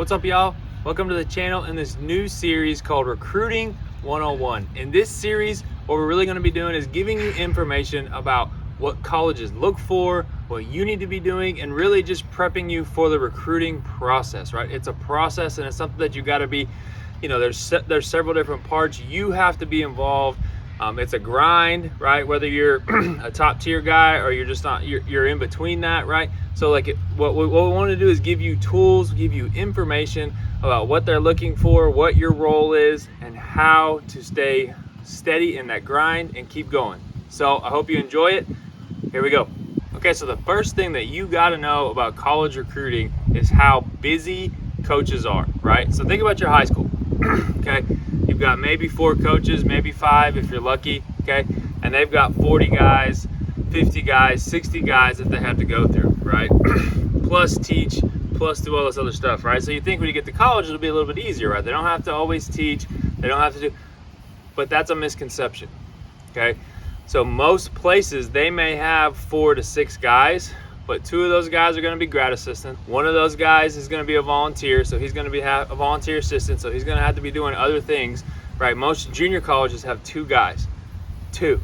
What's up, y'all? Welcome to the channel in this new series called Recruiting 101. In this series, what we're really going to be doing is giving you information about what colleges look for, what you need to be doing, and really just prepping you for the recruiting process, right? It's a process and it's something that you got to be, there's several different parts. You have to be involved. It's a grind, right? Whether you're a top tier guy or you're just not, you're in between that, right? So what we want to do is give you tools, give you information about what they're looking for, what your role is, and how to stay steady in that grind and keep going. So I hope you enjoy it. Here we go. Okay, so the first thing that you got to know about college recruiting is how busy coaches are, right? So think about your high school, okay? You've got maybe 4 coaches, maybe 5 if you're lucky, okay? And they've got 40 guys, 50 guys, 60 guys that they have to go through, right? Plus teach, plus do all this other stuff, right? So you think when you get to college, it'll be a little bit easier, right? They don't have to always teach, they don't have to do, but that's a misconception, okay? So most places, they may have 4 to 6 guys, but 2 of those guys are going to be grad assistants. One of those guys is going to be a volunteer, so he's going to be a volunteer assistant, so he's going to have to be doing other things, right? Most junior colleges have 2 guys, 2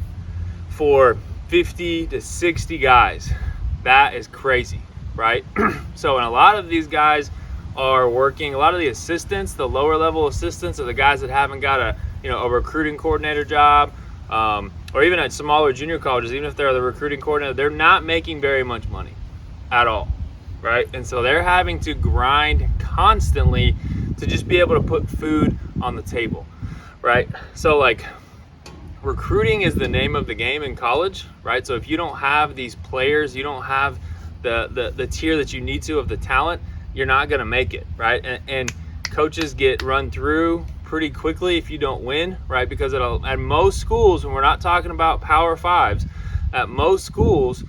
for 50 to 60 guys. That is crazy, right? So, and a lot of these guys are working, a lot of the assistants, the lower level assistants, are the guys that haven't got a recruiting coordinator job, or even at smaller junior colleges, even if they're the recruiting coordinator, they're not making very much money at all, right? And so they're having to grind constantly to just be able to put food on the table, right? So recruiting is the name of the game in college, right? So if you don't have these players, you don't have the tier that you need to of the talent, you're not going to make it, right? And coaches get run through pretty quickly if you don't win, right? Because at most schools, when we're not talking about Power Fives, at most schools,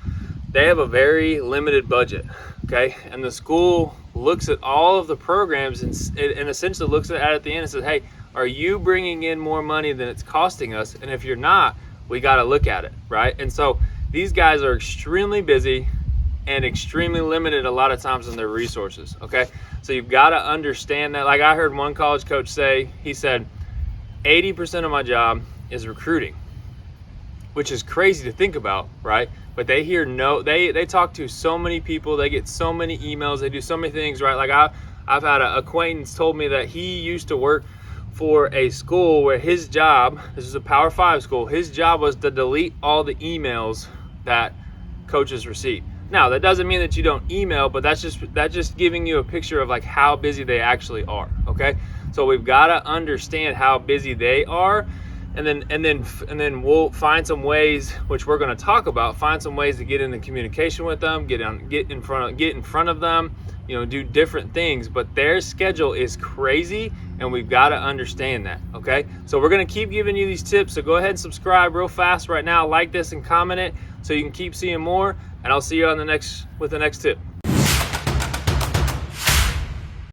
they have a very limited budget, okay? And the school looks at all of the programs and essentially looks at it at the end and says, hey, are you bringing in more money than it's costing us? And if you're not, we got to look at it, right? And so these guys are extremely busy and extremely limited a lot of times in their resources, okay? So you've got to understand that. Like I heard one college coach say, he said, 80% of my job is recruiting, which is crazy to think about, right? But they they talk to so many people, they get so many emails, they do so many things, right? Like I've had an acquaintance told me that he used to work for a school where his job, this is a Power 5 school, his job was to delete all the emails that coaches receive. Now, that doesn't mean that you don't email, but that's just giving you a picture of like how busy they actually are, okay? So we've got to understand how busy they are, and then we'll find some ways, which we're going to talk about, find some ways to get into communication with them, get in front of them, do different things. But their schedule is crazy, and we've got to understand that, okay? So we're going to keep giving you these tips, so go ahead and subscribe real fast right now, like this and comment it so you can keep seeing more, and I'll see you on with the next tip.